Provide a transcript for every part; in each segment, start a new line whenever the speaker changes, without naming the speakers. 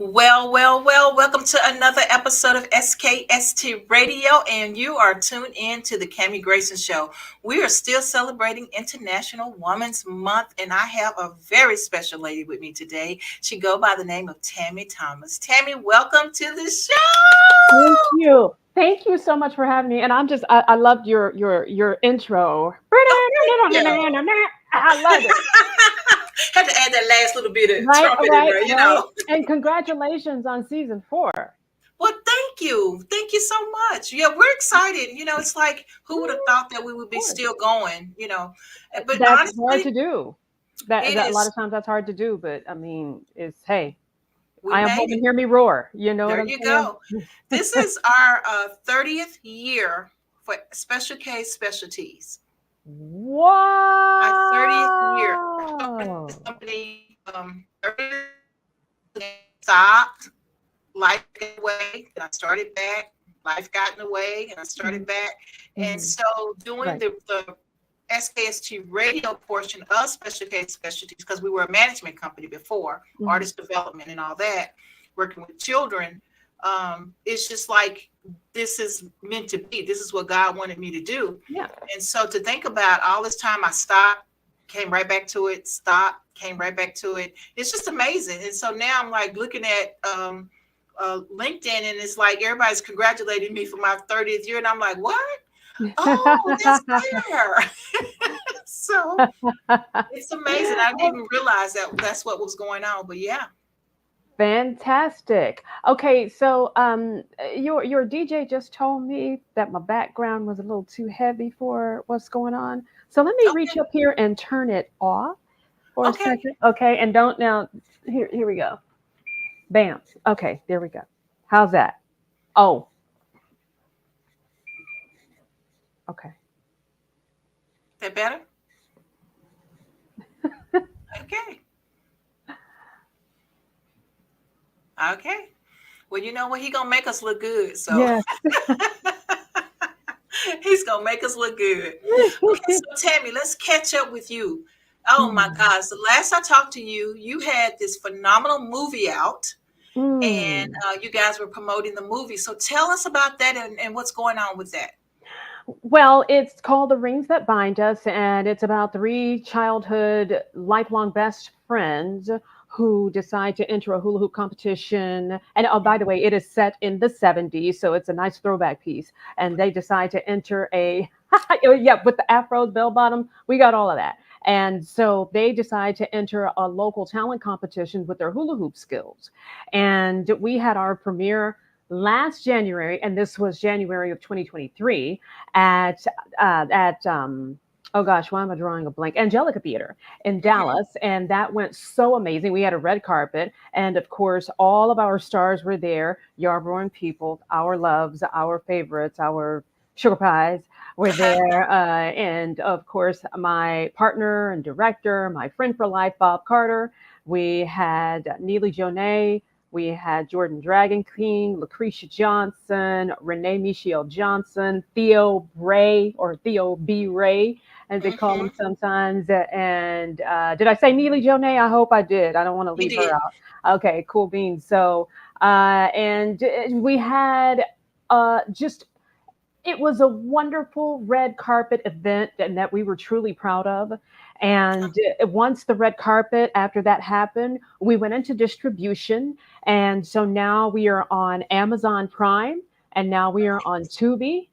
Welcome to another episode of SKST Radio, and you are tuned in to the Cammie Grayson Show. We are still celebrating International Women's Month, and I have a very special lady with me today. She go by the name of Tammy Thomas. Tammy, welcome to the
Thank
show.
you. Thank you so much for having me. And I loved your intro.
Oh, thank you.
I love it.
Had to add that last little bit of
Right,
trumpet in
right,
there.
right. And congratulations on season 4.
Well, thank you. Thank you so much. Yeah, we're excited. It's like who would have thought that we would
Of
be
course.
still going. But
That's hard
honestly,
to do. That a lot
it is.
of times that's hard to do, but I mean, it's hey,
We
I am
made
home and
it.
hear me roar. You know what
There
I'm
you
saying?
go. This is our 30th year for Special K Specialties. Our 30th year. I started this
Wow.
company 30 stopped. Life got away, and I started back. Life got in the way, and I started
Mhm,
back. And
mhm.
so, doing
Right.
the SKST radio portion of Special Case Specialties, because we were a management company before,
Mhm.
artist development and all that, working with children. It's just like this is meant to be. This is what God wanted me to do.
Yeah.
And so, to think about all this time, I stopped, came right back to it, stopped, came right back to it. It's just amazing. And so now I'm like looking at LinkedIn, and it's like everybody's congratulating me for my 30th year, and I'm like, what? Oh, that's there. So it's amazing. I didn't even realize that that's what was going on. But yeah,
Fantastic. Okay, so your DJ just told me that my background was a little too heavy for what's going on. So let me reach
okay,
up here and turn it off for a
okay.
second. Okay, and don't now here we go. Bam. Okay, there we go. How's that? Oh, okay.
That better? Okay, okay. Well, you know what? He gonna make us look good. So
Yes.
he's gonna make us look good. Okay, so Tammy, let's catch up with you. Oh my
Mm,
gosh, the last I talked to you, you had this phenomenal movie out, and
mm.
you guys were promoting the movie. So tell us about that, and what's going on with that.
Well, it's called The Rings That Bind Us, and it's about three childhood, lifelong best friends who decide to enter a hula hoop competition. And oh, by the way, it is set in the 70s, so it's a nice throwback piece. And they decide to enter a, oh, yeah, with the afros, bell bottom, we got all of that. And so they decide to enter a local talent competition with their hula hoop skills. And we had our premiere last January, and this was January of 2023 at oh gosh, why am I drawing a blank? Angelica Theater in
Hmm.
Dallas, and that went so amazing. We had a red carpet, and of course, all of our stars were there. Yarborough people, our loves, our favorites, our sugar pies were there, and of course, my partner and director, my friend for life, Bob Carter. We had Neely Jonay. We had Jordan Dragon King, Lucretia Johnson, Renee Michelle Johnson, Theo Bray, or Theo B. Ray, as they call him
Hmm.
sometimes. And did I say Neely Jonay? I hope I did. I don't want to
You
leave her
did.
out. Okay, cool beans. So, and we had just it was a wonderful red carpet event and that we were truly proud of. And once the red carpet, after that happened, we went into distribution. And so now we are on Amazon Prime, and now we are on Tubi.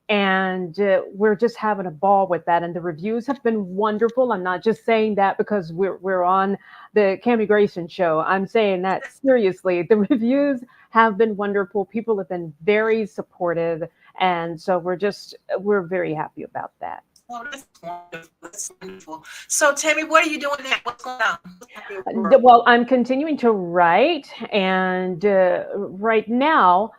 And we're just having a ball with that. And the reviews have been wonderful. I'm not just saying that because we're on the Cammie Grayson show. I'm saying that seriously. The reviews have been wonderful. People have been very supportive, and so we're very happy about that.
Oh, that's wonderful. That's wonderful. So tell me, what are you doing now? What's going on? What's happening in your world?
Well, I'm continuing to write, and right now,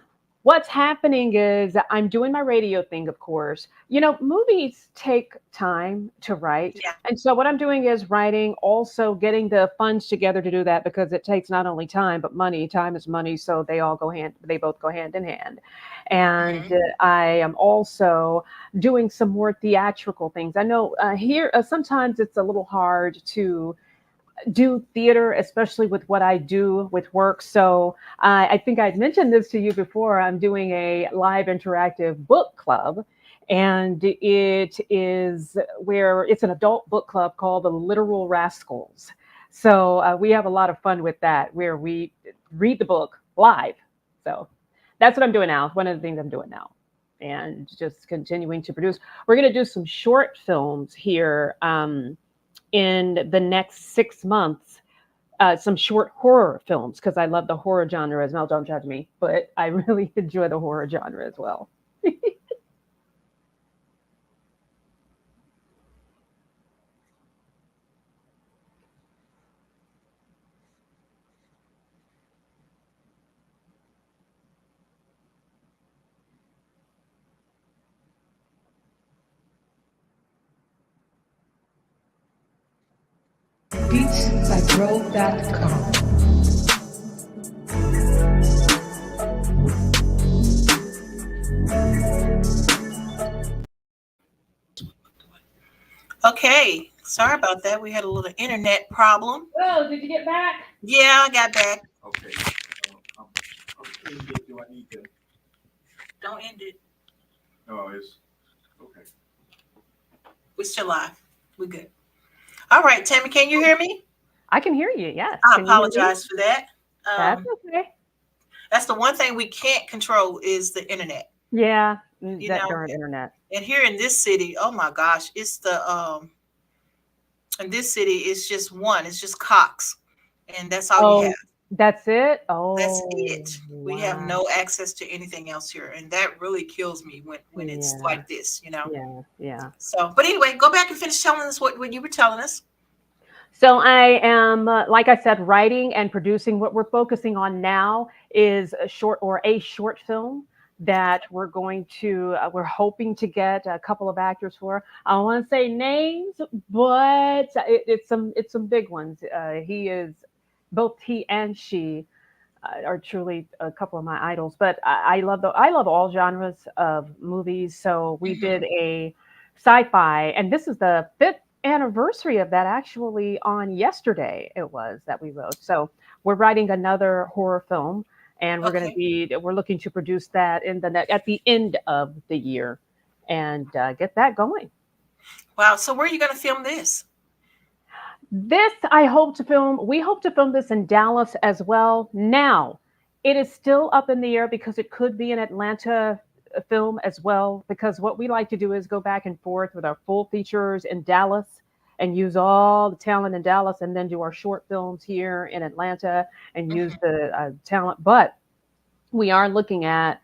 what's happening is I'm doing my radio thing, of course. You know, movies take time to write.
Yeah.
And so, what I'm doing is writing, also getting the funds together to do that because it takes not only time, but money. Time is money. So, they both go hand in hand. And
Hmm.
I am also doing some more theatrical things. I know here, sometimes it's a little hard to do theater, especially with what I do with work. So I think I'd mentioned this to you before. I'm doing a live interactive book club, and it is where it's an adult book club called the Literal Rascals. So we have a lot of fun with that, where we read the book live. So that's what I'm doing now. One of the things I'm doing now, and just continuing to produce. We're going to do some short films here. In the next 6 months, some short horror films, because I love the horror genre as well. Don't judge me, but I really enjoy the horror genre as well.
beatsbygrove.com.
Okay, sorry about that. We had a little internet problem.
Oh, did you get back?
Yeah, I got back.
Okay. Do I need to?
Don't end it.
No, it's okay.
We're still live. We're good. All right, Tammy, can you hear me?
I can hear you. Yes.
I
Can you hear me?
apologize for that.
That's okay.
That's the one thing we can't control is the internet.
Yeah,
You
that
know,
darn internet.
and here in this city, oh my gosh, it's the in this city it's just one, it's just Cox, and that's all you
Oh,
have.
that's it.
That's
Oh,
it. We have
wow.
no access to anything else here, and that really kills me when it's
Yeah,
like this, you know.
yeah, yeah.
So, but anyway, go back and finish telling us what you were telling us.
So I am, like I said, writing and producing. What we're focusing on now is a short film that we're hoping to get a couple of actors for. I don't want to say names, but it's some big ones. Both he and she are truly a couple of my idols. But I love all genres of movies. So we
Hmm.
did a sci-fi, and this is the fifth anniversary of that. Actually, on yesterday it was that we wrote. So we're writing another horror film, and
Okay.
we're looking to produce that at the end of the year, and get that going.
Wow. So where are you going to film this?
We hope to film this in Dallas as well. Now, it is still up in the air because it could be an Atlanta film as well. Because what we like to do is go back and forth with our full features in Dallas and use all the talent in Dallas, and then do our short films here in Atlanta and use
Hmm.
the talent. But we are looking at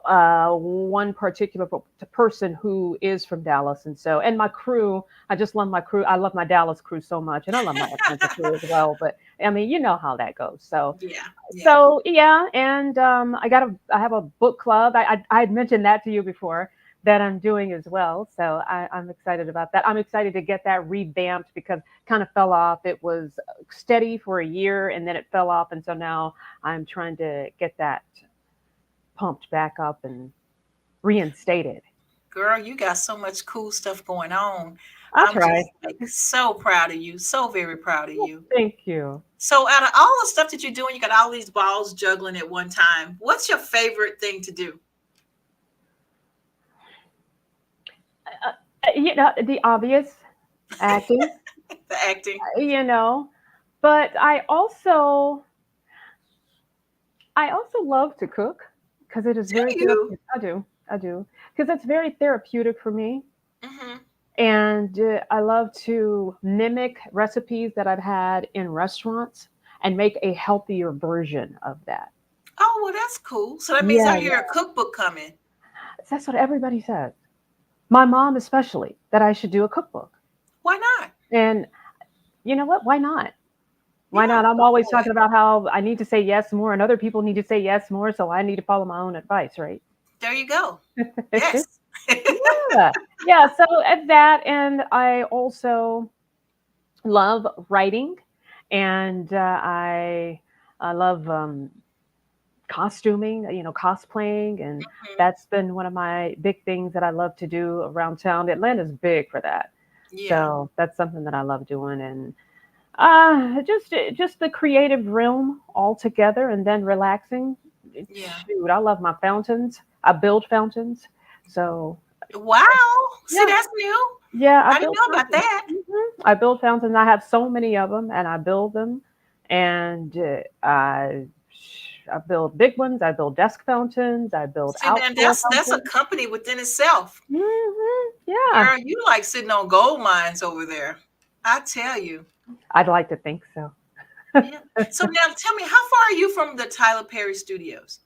one particular person who is from Dallas, and my crew. I just love my crew. I love my Dallas crew so much, and I love my Atlanta crew as well. But I mean, you know how that goes. So,
Yeah. Yeah.
so yeah, and I have a book club. I had mentioned that to you before that I'm doing as well. So I'm excited about that. I'm excited to get that revamped because it kind of fell off. It was steady for a year and then it fell off, and so now I'm trying to get that pumped back up and reinstated.
Girl, you got so much cool stuff going on.
I'll
I'm
try.
just like so proud of you. So very proud of you.
Thank you.
So out of all the stuff that you're doing, you got all these balls juggling at one time. What's your favorite thing to do?
The obvious acting,
The acting.
you know, but I also love to cook because it is
Do
very
you?
therapeutic. I do, because it's very therapeutic for me.
Hmm.
And I love to mimic recipes that I've had in restaurants and make a healthier version of that.
Oh, well, that's cool. So that means
Yeah,
I hear a
yeah.
cookbook coming.
That's what everybody says. My mom, especially, that I should do a cookbook.
Why not?
And you know what? Why not? Why
Yeah,
not? I'm
go
always
for it.
talking about how I need to say yes more and other people need to say yes more. So I need to follow my own advice, right?
There you go. Yes.
Yeah. Yeah. So at that, and I also love writing, and I love costuming, cosplaying, and
Mhm.
that's been one of my big things that I love to do around town. Atlanta's big for that,
Yeah.
so that's something that I love doing. And Just the creative realm altogether, and then relaxing.
Yeah.
Shoot, I love my fountains. I build fountains, so
Wow. See,
yeah,
that's new.
yeah, I
I didn't
build
know about
fountains.
that.
I build fountains. I have so many of them, and I build them, and I build big ones. I build desk fountains. I build
See, man,
outdoor
that's a
fountains.
company within itself.
Yeah,
Girl, you like sitting on gold mines over there. I tell you.
I'd like to think so.
Yeah. So now tell me, how far are you from the Tyler Perry Studios?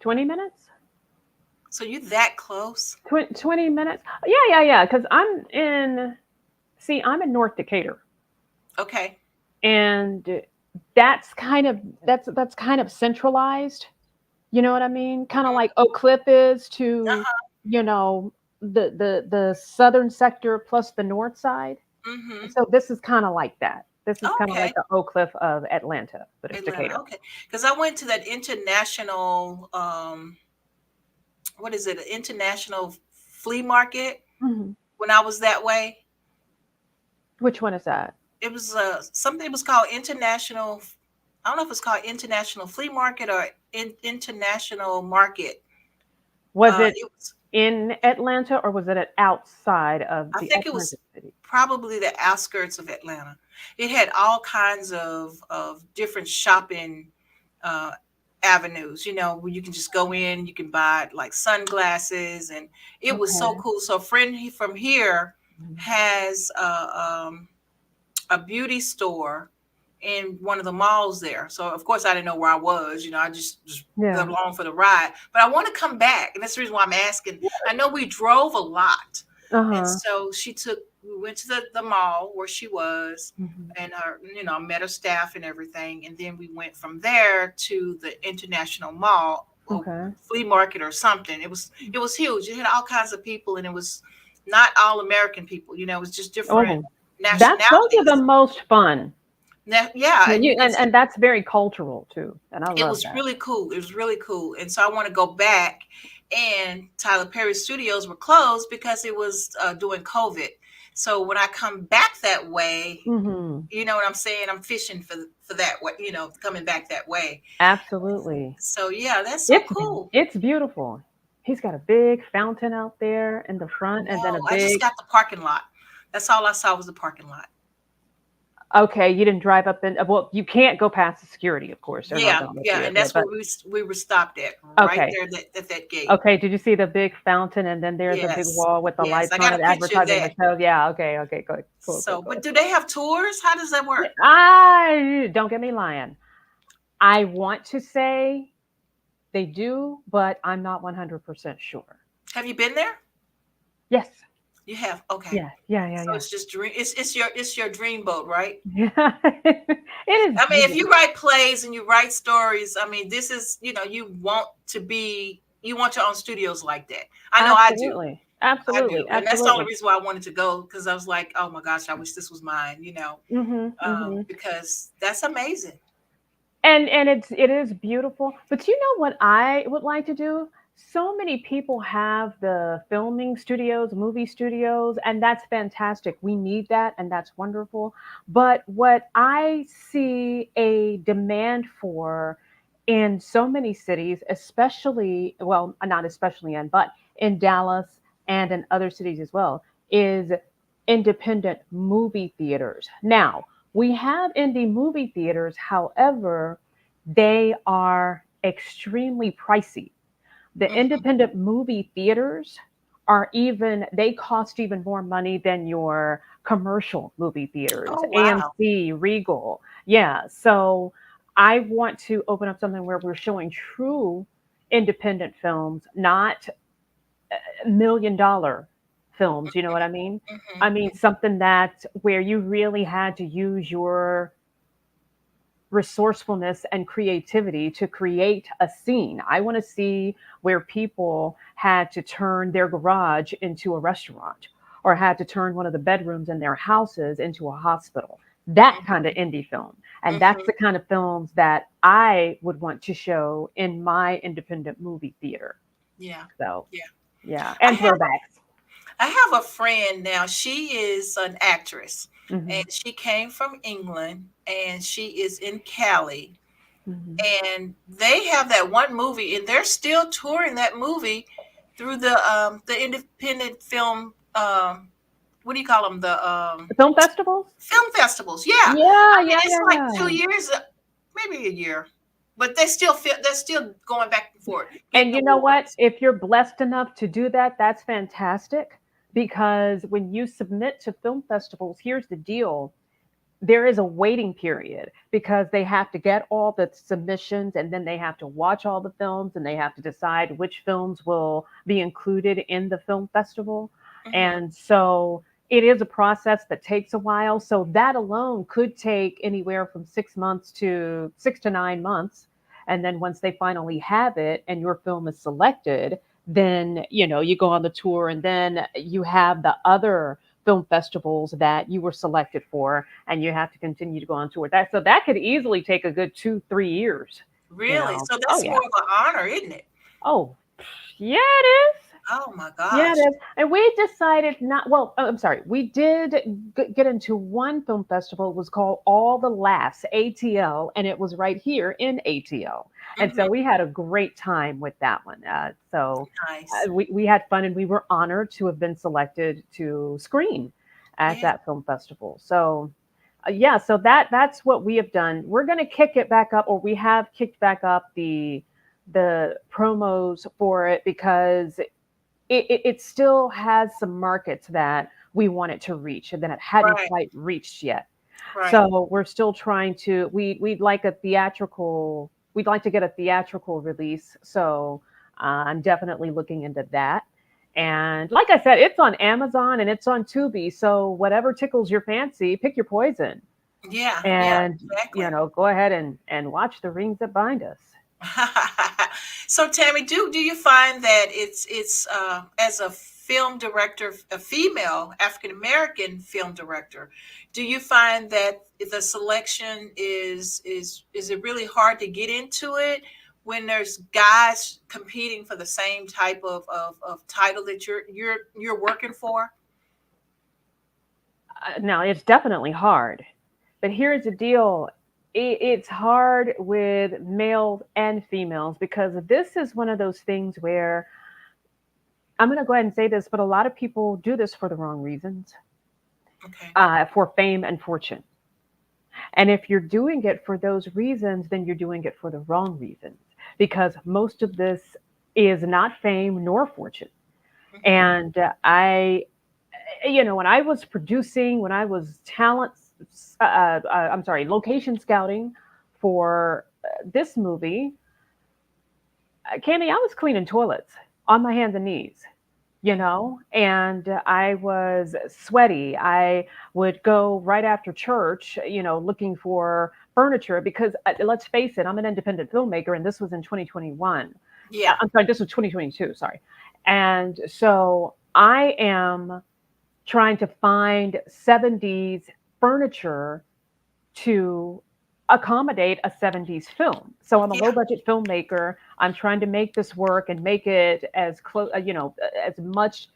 20 minutes.
So you that close?
20 minutes. Yeah. Because I'm in North Decatur,
Okay.
and that's kind of centralized. You know what I mean? Kind of like Oak Cliff is to,
Uh-huh.
you know, the southern sector plus the north side.
Mm-hmm.
So this is kind of like that. This is kind of like
Okay.
the Oak Cliff of Atlanta, but it's
Atlanta.
Decatur.
Okay. Because I went to that international, what is it? An international flea market
Mhm.
when I was that way.
Which one is that?
It was something. It was called international. I don't know if it's called international flea market or international market.
Was it
It was.
in Atlanta or was it outside of
I
the
think it
Atlanta
was
city?
probably the outskirts of Atlanta. It had all kinds of different shopping uh, avenues, where you can just go in, you can buy like sunglasses, and it was so
Okay.
cool. So a friend from here
Mhm.
has a beauty store in one of the malls there. So of course I didn't know where I was. I just got
Yeah.
along for the ride. But I want to come back, and that's the reason why I'm asking. I know we drove a lot, and
Uh-huh.
so we went to the mall where she was,
Mhm.
and met her staff and everything, and then we went from there to the international mall or
Okay.
flea market or something. It was huge. It had all kinds of people, and it was not all American people. It was just different
Oh, those are the
nationalities.
most fun.
Yeah,
And
and you
you
can
and that's very cultural too. And I
it
love
was
that.
really cool. It was really cool. And so I want to go back. And Tyler Perry Studios were closed because it was doing COVID. So when I come back that way,
Hmm.
you know what I'm saying? I'm fishing for that way, coming back that way.
Absolutely.
So yeah, that's so
It's
cool.
it's beautiful. He's got a big fountain out there in the front and then a
No, I just
big.
got the parking lot. That's all I saw was the parking lot.
Okay, you didn't drive up in, well, you can't go past the security, of course. They're not
Yeah,
gonna let
yeah,
you
and
over there,
that's where
but
we were stopped at, right
okay.
there at that gate.
Okay, did you see the big fountain and then there's a big
Yes,
wall with the
yes,
lights
I
on
got a
it
picture of
advertising
that.
the show? Yeah, okay, good. Cool, cool,
So, but
cool.
do they have tours? How does that
Yeah,
work?
I don't get me lying. I want to say they do, but I'm not 100% sure.
Have you been there?
Yes.
You have. Okay. So
Yeah.
it's just dream. It's your dream boat, right?
Yeah. It is
I mean, if you
beautiful.
write plays and you write stories, I mean, this is you want your own studios like that. I know I do.
Absolutely.
I do,
Absolutely.
and that's the only
Absolutely.
reason why I wanted to go, because I was like, oh my gosh, I wish this was mine.
Mhm.
Because that's amazing.
And it is beautiful. But you know what I would like to do? So many people have the filming studios, movie studios, and that's fantastic. We need that, and that's wonderful. But what I see a demand for in so many cities, especially, well, not especially in, but in Dallas and in other cities as well, is independent movie theaters. Now, we have indie movie theaters, however, they are extremely pricey. The
Hmm.
independent movie theaters they cost even more money than your commercial movie theaters,
Oh wow.
AMC, Regal. Yeah. So I want to open up something where we're showing true independent films, not $1 million films. You know what I mean? I
Hmm.
mean, something that where you really had to use your resourcefulness and creativity to create a scene. I want to see where people had to turn their garage into a restaurant or had to turn one of the bedrooms in their houses into a hospital. That kind of indie film. And that's
Hmm.
the kind of films that I would want to show in my independent movie theater.
Yeah.
So,
Yeah.
yeah,
I
and
have
throwbacks.
I have a friend now. She is an actress,
Hmm.
and she came from England, and she is in Cali.
Hmm.
And they have that one movie, and they're still touring that movie through the independent film. What do you call them? The
Film festivals?
film festivals. Yeah, I
Yeah,
mean
yeah,
it's
yeah,
like
yeah.
2 years, maybe a year, but they're still going back and forth,
And
getting
you know what?
awards.
If you're blessed enough to do that, that's fantastic. Because when you submit to film festivals, here's the deal, there is a waiting period because they have to get all the submissions and then they have to watch all the films and they have to decide which films will be included in the film festival.
Hmm.
And so it is a process that takes a while. So that alone could take anywhere from 6 months to 6 to 9 months. And then once they finally have it and your film is selected, then you go on the tour and then you have the other film festivals that you were selected for and you have to continue to go on tour. That could easily take a good 2-3 years.
Really? So
Oh
that's
yeah.
more of an honor, isn't it?
Oh yeah, it is.
Oh my
Yeah,
gosh.
it is. And we decided not, well, I'm sorry. We did get into one film festival. It was called All the Laughs, ATL, and it was right here in ATL. And
Hmm.
so we had a great time with that one.
Nice.
We had fun and we were honored to have been selected to screen at
Yeah.
that film festival. So, yeah, so that's what we have done. We're going to kick it back up, or we have kicked back up the promos for it because it still has some markets that we want it to reach and that it hadn't
Right.
quite reached yet.
Right.
So we're still trying to we'd like to get a theatrical release. So I'm definitely looking into that. And like I said, it's on Amazon and it's on Tubi. So whatever tickles your fancy, pick your poison.
Yeah. Yeah.
And
Exactly.
go ahead and watch The Rings That Bind Us.
So Tammy, do you find that it's as a film director, a female African American film director, do you find that the selection is it really hard to get into it when there's guys competing for the same type of title that you're working for?
Now, it's definitely hard. But here's the deal, it's hard with males and females because this is one of those things where I'm going to go ahead and say this, but a lot of people do this for the wrong reasons,
Okay.
for fame and fortune. And if you're doing it for those reasons, then you're doing it for the wrong reasons because most of this is not fame nor fortune.
Hmm.
And when I was producing, when I was I'm sorry, location scouting for this movie, Candy, I was cleaning toilets on my hands and knees, and I was sweaty. I would go right after church, looking for furniture because let's face it, I'm an independent filmmaker and this was in 2021.
Yeah.
I'm sorry, this was 2022, sorry. And so I am trying to find 70s furniture to accommodate a 70s film. So I'm a low
Yeah.
budget filmmaker. I'm trying to make this work and make it as close, as much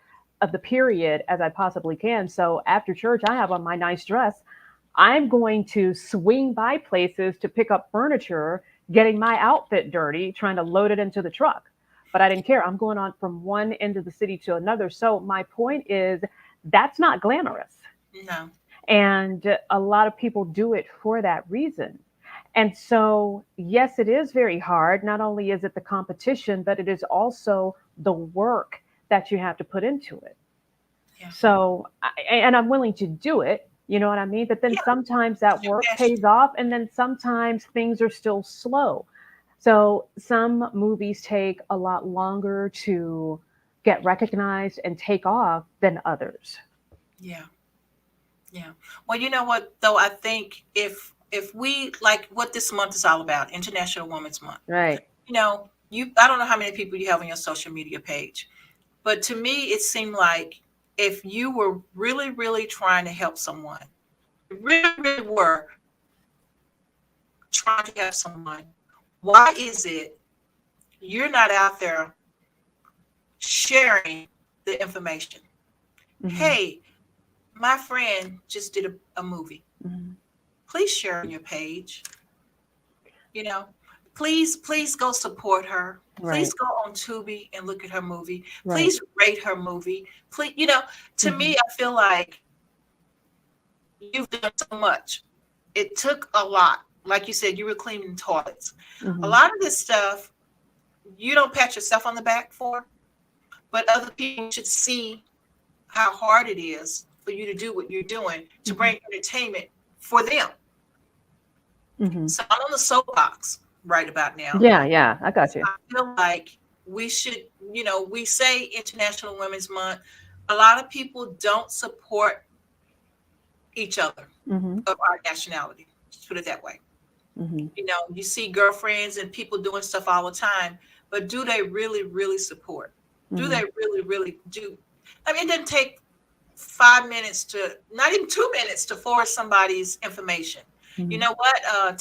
of the period as I possibly can. So after church, I have on my nice dress. I'm going to swing by places to pick up furniture, getting my outfit dirty, trying to load it into the truck. But I didn't care. I'm going on from one end of the city to another. So my point is that's not glamorous.
No.
And a lot of people do it for that reason. And so, yes, it is very hard. Not only is it the competition, but it is also the work that you have to put into it.
Yeah.
So, and I'm willing to do it, you know what I mean? But then
Yeah.
sometimes that
Your
work
passion.
pays off, and then sometimes things are still slow. So, some movies take a lot longer to get recognized and take off than others.
Yeah. Yeah. Well, you know what though, I think if we like what this month is all about, International Women's Month.
Right.
I don't know how many people you have on your social media page, but to me it seemed like if you were really, really trying to help someone, really, really were trying to help someone, why is it you're not out there sharing the information? Hey, my friend just did a movie.
Mm-hmm.
Please share on your page. You know, please go support her.
Right.
Please go on Tubi and look at her movie.
Right.
Please rate her movie. Please, to
Mm-hmm.
me, I feel like you've done so much. It took a lot. Like you said, you were cleaning toilets. A
Mm-hmm.
lot of this stuff you don't pat yourself on the back for, but other people should see how hard it is for you to do what you're doing to
Mm-hmm.
bring entertainment for them.
Mm-hmm.
So I'm on the soapbox right about now.
Yeah, yeah, I got you.
I feel like we should, we say International Women's Month. A lot of people don't support each other
Mm-hmm.
of our nationality. Let's put it that way.
Mm-hmm.
You see girlfriends and people doing stuff all the time, but do they really, really support? Do
Mm-hmm.
they really, really do? I mean, it doesn't take 5 minutes not even 2 minutes to forward somebody's information. You
Mm-hmm.
know what?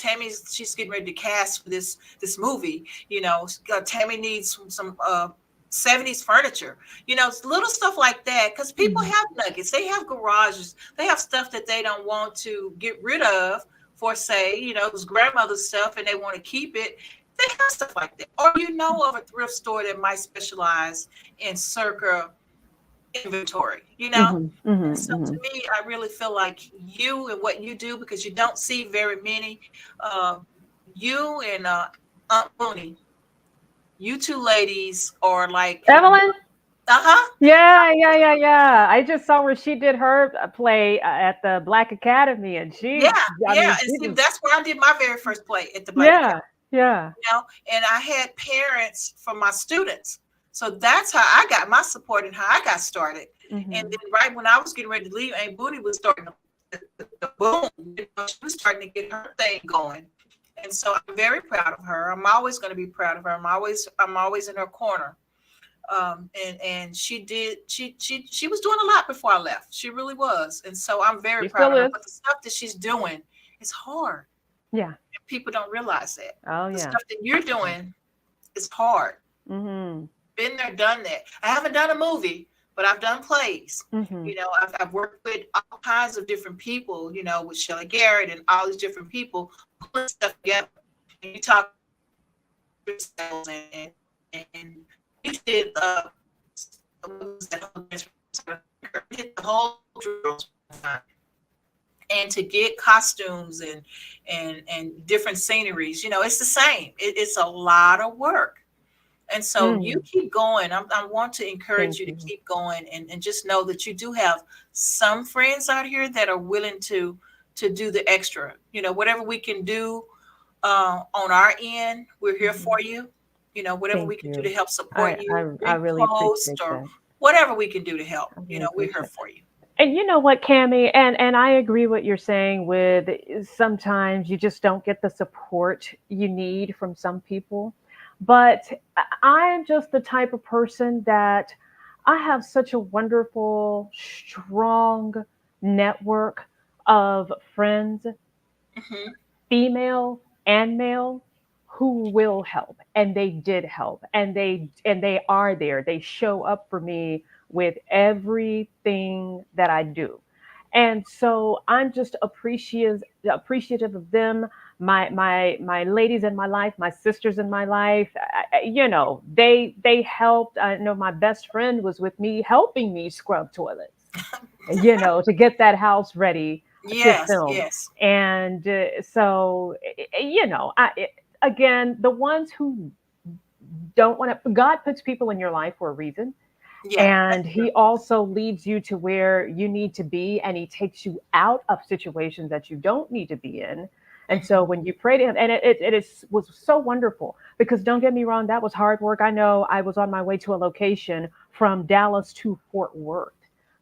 She's getting ready to cast for this movie. Tammy needs some 70s furniture. It's little stuff like that because people
Mm-hmm.
have nuggets. They have garages. They have stuff that they don't want to get rid of for, say, it was grandmother's stuff and they want to keep it. They have stuff like that. Or of a thrift store that might specialize in circa inventory.
Mm-hmm.
And so
Mm-hmm.
to me, I really feel like you and what you do, because you don't see very many, you and Aunt Mooney, you two ladies are like,
Evelyn?
uh-huh.
Yeah, yeah, yeah, yeah. I just saw where she did her play at the Black Academy, and
Yeah,
I
yeah.
mean,
And
she
see,
was,
that's where I did my very first play at the Black Academy,
yeah, yeah.
and I had parents from my students. So that's how I got my support and how I got started. And
Mm-hmm.
then right when I was getting ready to leave, Aunt Booty was starting to boom. She was starting to get her thing going. And so I'm very proud of her. I'm always going to be proud of her. I'm always in her corner. And she was doing a lot before I left. She really was. And so I'm very
She
proud
still
of her.
is.
But the stuff that she's doing is hard.
Yeah.
People don't realize that.
Oh,
The
yeah.
stuff that you're doing is hard.
Mm-hmm.
Been there, done that. I haven't done a movie, but I've done plays.
Mm-hmm.
I've worked with all kinds of different people, with Shelley Garrett and all these different people pulling stuff together. And you talk and you did the whole and to get costumes and different sceneries, it's the same. It's a lot of work. And so you keep going. I want to encourage
Thank
you to
you.
keep going and just know that you do have some friends out here that are willing to do the extra. Whatever we can do on our end, we're here for you. Whatever
Thank
we can do to
you.
help support you,
I really
repost
appreciate
or
that.
whatever we can do to help.
I really
We're here
appreciate.
for you.
And you know what, Cammie, and I agree what you're saying with sometimes you just don't get the support you need from some people. But I'm just the type of person that I have such a wonderful, strong network of friends,
Hmm.
female and male, who will help, and they did help, and they are there, they show up for me with everything that I do. And so I'm just appreciative of them, my ladies in my life, my sisters in my life. They helped. I know my best friend was with me helping me scrub toilets, to get that house ready to
Yes,
film.
yes.
And so, again, the ones who don't want to, God puts people in your life for a reason.
Yeah,
And
that's true.
he also leads you to where you need to be, and he takes you out of situations that you don't need to be in. And so
Mhm.
when you pray to him, and was so wonderful, because don't get me wrong, that was hard work. I know I was on my way to a location from Dallas to Fort Worth.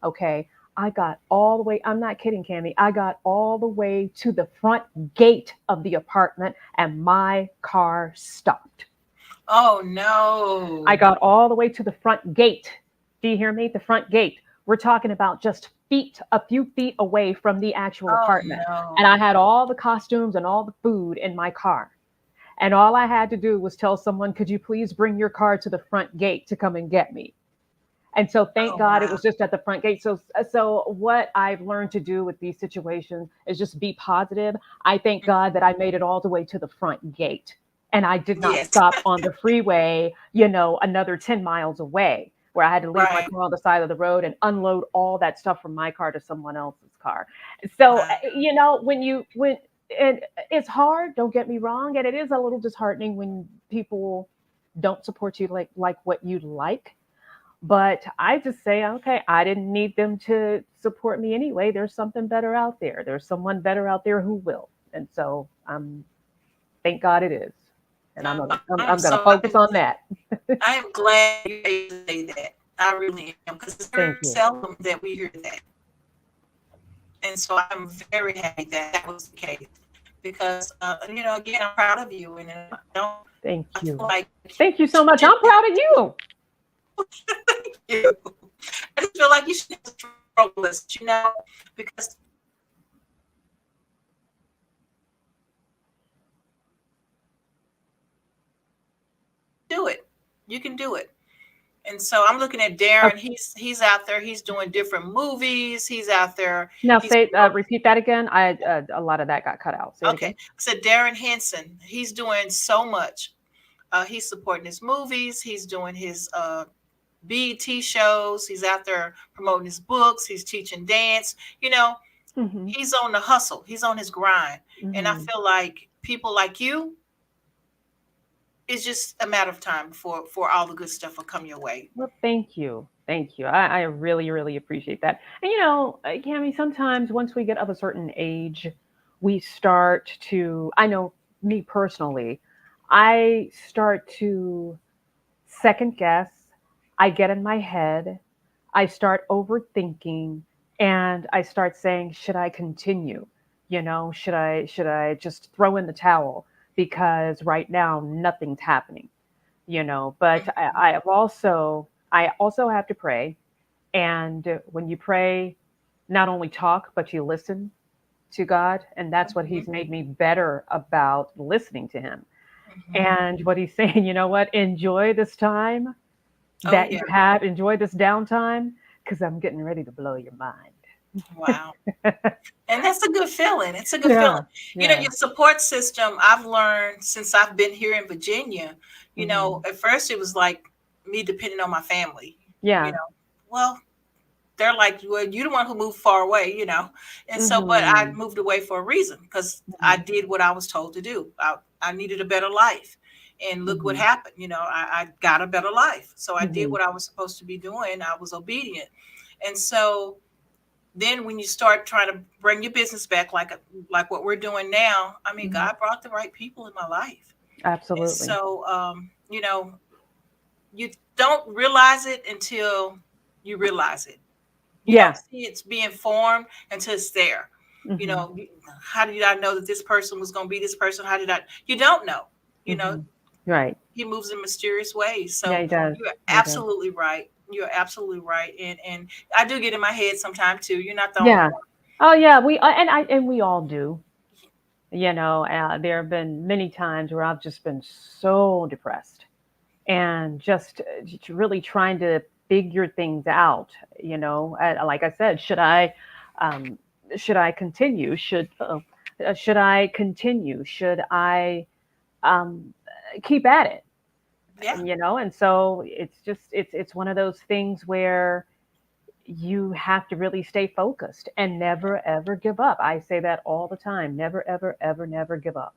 Okay. I got all the way, I'm not kidding, Cammie. I got all the way to the front gate of the apartment and my car stopped.
Oh
I
no.
got all the way to the front gate. Do you hear me? The front gate. We're talking about just a few feet away from the actual
Oh
apartment.
no.
And I had all the costumes and all the food in my car. And all I had to do was tell someone, could you please bring your car to the front gate to come and get me? And so thank
Oh,
God it
wow.
was just at the front gate. So what I've learned to do with these situations is just be positive. I thank God that I made it all the way to the front gate and I did not
Yes.
stop on the freeway, another 10 miles away where I had to leave my
Right.
car on the side of the road and unload all that stuff from my car to someone else's car. So,
Wow.
when and it's hard, don't get me wrong, and it is a little disheartening when people don't support you like what you'd like, but I just say, okay, I didn't need them to support me anyway. There's something better out there. There's someone better out there who will. And so thank God it is. And I'm
No,
gonna I'm,
I'm
I'm gonna
so
focus on that.
I am glad you able to say that. I really am, because it's very
Thank you.
seldom that we hear that. And so I'm very happy that that was the case. Because again, I'm proud of you, and I don't.
Thank
I feel
you.
like
Thank you so much.
you
I'm proud of you.
you. I just feel like you should have struggle list, because do it. You can do it. And so I'm looking at
Oh,
Darren. He's out there. He's doing different movies. He's out there.
now
He's
repeat that again. I a lot of that got cut out. Say it
okay.
again.
I said Darren Henson. He's doing so much. He's supporting his movies. He's doing his BET shows. He's out there promoting his books. He's teaching dance.
Mm-hmm.
He's on the hustle. He's on his grind. And I
Mm-hmm.
feel like people like you, it's just a matter of time for all the good stuff will come your way.
Well, thank you. Thank you. I really, really appreciate that. And Cami, sometimes once we get of a certain age, we start to, I know me personally, I start to second guess. I get in my head. I start overthinking and I start saying, should I continue? Should I just throw in the towel because right now nothing's happening? But I also have to pray, and when you pray, not only talk but you listen to God, and that's what
Mhm,
he's made me better about, listening to him.
mhm.
And what he's saying, what, enjoy this time
Oh
that you
yeah.
have, enjoy this downtime, because I'm getting ready to blow your mind.
Wow. And that's a good feeling. It's a good feeling.
Yeah, yeah.
Your support system, I've learned since I've been here in Virginia,
Hmm.
at first it was like me depending on my family, you
Yeah.
know. Well, they're like, well, you're the one who moved far away. And so, but I
Hmm.
moved away for a reason, because I
Hmm.
did what I was told to do. I needed a better life. And look what
Hmm.
happened. I got a better life. So I did
Hmm.
what I was supposed to be doing. I was obedient. And so then when you start trying to bring your business back, like what we're doing now, I mean,
Hmm.
God brought the right people in my life. And
Absolutely.
so, you don't realize it until you realize it. You don't
Yeah.
see it's being formed until it's there. You
Hmm.
know, how did I know that this person was going to be this person? How did I? You don't know. You know,
Hmm. Right.
he moves in mysterious ways.
Yeah,
So
he does.
you're
He does.
absolutely right. You're absolutely right. And I do get in my head sometimes too. You're not the only
Yeah.
one.
Oh, yeah. We all do. There have been many times where I've just been so depressed and just really trying to figure things out. Like I said, um, should I continue? Should I continue? Should I um, keep at it?
Yeah.
And so it's one of those things where you have to really stay focused and never ever give up. I say that all the time. Never ever ever never give up.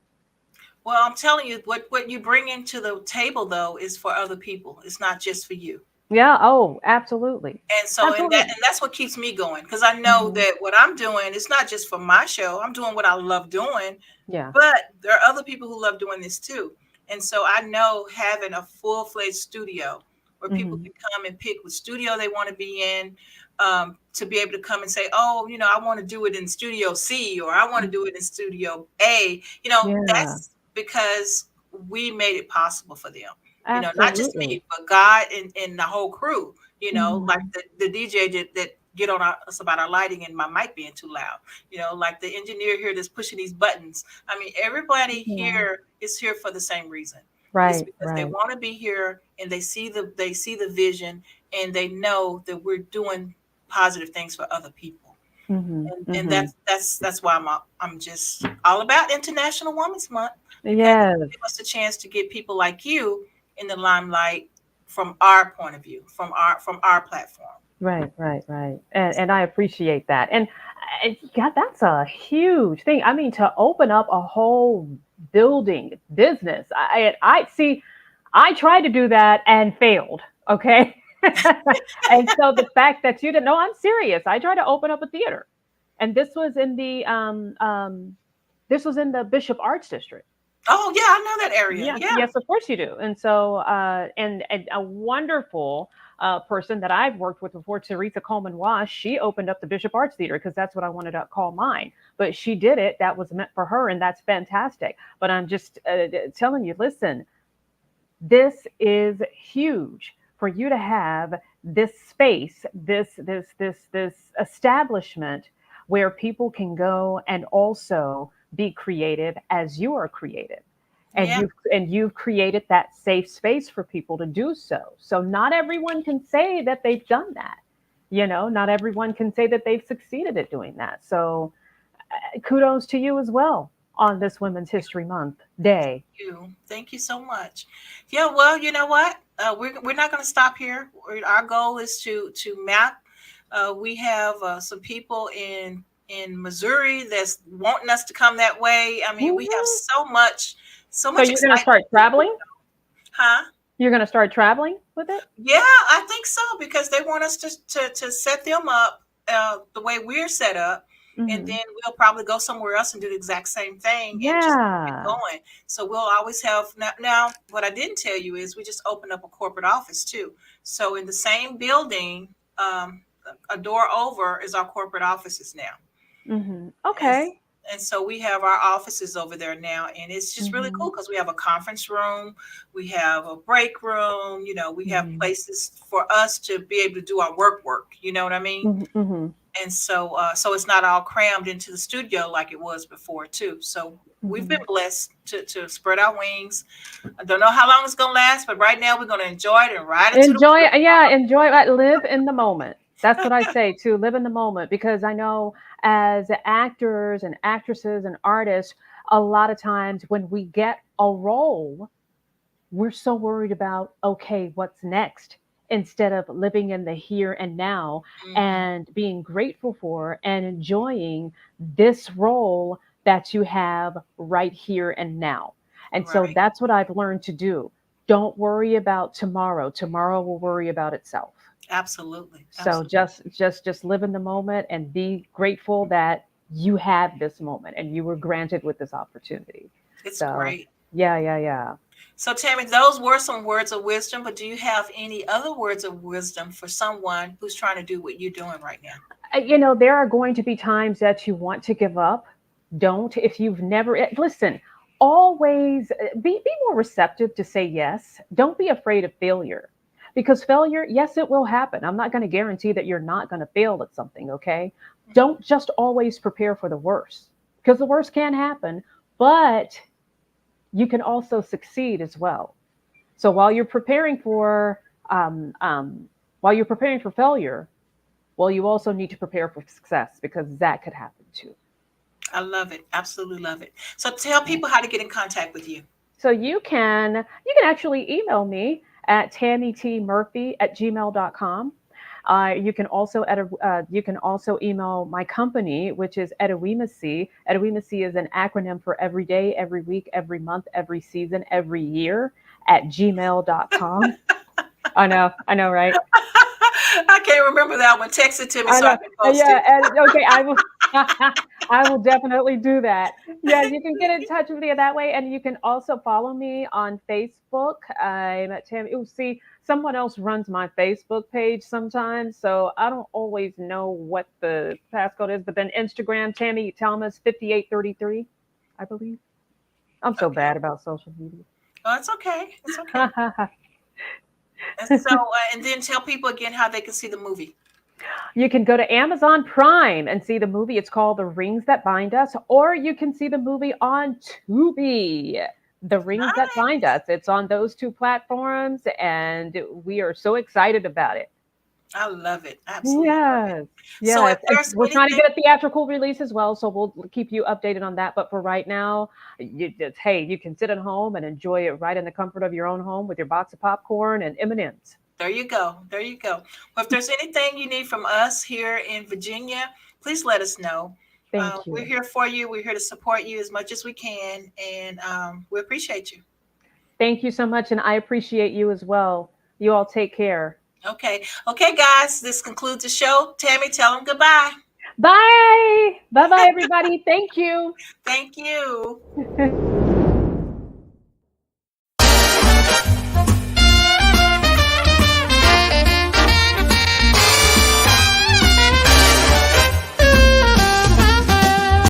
Well, I'm telling you, what you bring into the table though is for other people. It's not just for you.
Yeah. Oh, absolutely.
And so, and that
Absolutely.
and that's what keeps me going, because I know
Hmm.
that what I'm doing is not just for my show. I'm doing what I love doing,
Yeah.
but there are other people who love doing this too. And so I know having a full-fledged studio where people
Hmm.
can come and pick what studio they want to be in, to be able to come and say, oh, I want to do it in Studio C, or I want to do it in Studio A.
Yeah.
That's because we made it possible for them. Not just
Absolutely.
me, but God and the whole crew. Like
Hmm.
the DJ that get on us about our lighting and my mic being too loud. Like the engineer here that's pushing these buttons. I mean, everybody
Yeah.
here is here for the same reason, and it's
Right.
because they
Right.
want to be here and they see the vision, and they know that we're doing positive things for other people. And that's why I'm just all about International Women's Month, because it gives us a chance to get people like you in the limelight from our point of view, from our platform.
Right. And I appreciate that. And God, that's a huge thing. I mean, to open up a whole building business. I see, I tried to do that and failed. Okay. And so the fact that you didn't know, I'm serious. I tried to open up a theater, and this was in the Bishop Arts District.
Oh yeah, I know that area. Yeah.
Yes, of course you do. And so, and a wonderful person that I've worked with before, Teresa Coleman Wash, she opened up the Bishop Arts Theater because that's what I wanted to call mine. But she did it. That was meant for her, and that's fantastic. But I'm just telling you, listen, this is huge for you to have this space, this establishment where people can go and also be creative as you are creative. And you've created that safe space for people to do so. So not everyone can say that they've done that. Not everyone can say that they've succeeded at doing that. So kudos to you as well on this Women's History Month Day.
Thank you so much. Yeah, well, you know what? We're not going to stop here. Our goal is to map. We have some people in Missouri that's wanting us to come that way. I mean, we have so much. So you're
going to start traveling?
Huh?
You're going to start traveling with it?
Yeah, I think so, because they want us to set them up the way we're set up. And then we'll probably go somewhere else and do the exact same thing and just keep going. So we'll always have now. What I didn't tell you is we just opened up a corporate office too. So in the same building, a door over is our corporate offices now.
Okay.
And so we have our offices over there now, and it's just really cool because we have a conference room, we have a break room, we have places for us to be able to do our work. You know what I mean? And so it's not all crammed into the studio like it was before too. So we've been blessed to spread our wings. I don't know how long it's gonna last, but right now we're gonna enjoy it and ride it.
Enjoy it. Live in the moment. That's what I say too. Live in the moment, because I know as actors and actresses and artists, a lot of times when we get a role, we're so worried about, okay, what's next, instead of living in the here and now and being grateful for and enjoying this role that you have right here and now. And so that's what I've learned to do. Don't worry about tomorrow. Tomorrow will worry about itself.
Absolutely.
So just live in the moment and be grateful that you had this moment and you were granted with this opportunity.
It's great.
Yeah.
So Tammy, those were some words of wisdom, but do you have any other words of wisdom for someone who's trying to do what you're doing right now?
There are going to be times that you want to give up. Don't. If you've never, listen, always be more receptive to say yes. Don't be afraid of failure. Because failure, yes, it will happen. I'm not going to guarantee that you're not going to fail at something, okay? Don't just always prepare for the worst, because the worst can happen, but you can also succeed as well. So while you're preparing for failure, well, you also need to prepare for success, because that could happen too.
I love it. Absolutely love it. So tell people how to get in contact with you.
So you can actually email me at tammytmurphy@gmail.com. You can also email my company, which is Edawimasi. Edawimasi is an acronym for every day, every week, every month, every season, every year @gmail.com. I know, right?
I can't remember that one. Text it to me so I can post it.
Okay, I will. I will definitely do that. Yeah, you can get in touch with me that way, and you can also follow me on Facebook. I'm at Tammy. Oh, see, someone else runs my Facebook page sometimes, so I don't always know what the passcode is. But then Instagram, Tammy Thomas 5833, I believe. I'm so bad about social media.
Oh, it's okay. It's okay. And so, and then tell people again how they can see the movie.
You can go to Amazon Prime and see the movie. It's called The Rings That Bind Us, or you can see the movie on Tubi, The Rings That Bind Us. It's on those two platforms, and we are so excited about it.
I love it. Absolutely love it.
Yes,
So if
yes. And
there's
we're trying to
anything,
get a theatrical release as well, so we'll keep you updated on that. But for right now, hey, you can sit at home and enjoy it right in the comfort of your own home with your box of popcorn and M&Ms.
there you go. There you go. Well, if there's anything you need from us here in Virginia, please let us know.
Thank
We're
you.
here for you. We're here to support you as much as we can, and we appreciate you.
Thank you so much, and I appreciate you as well. You all take care.
Okay. Okay, guys, this concludes the show. Tammy, tell them goodbye.
Bye. Bye bye, everybody. Thank you.
Thank you.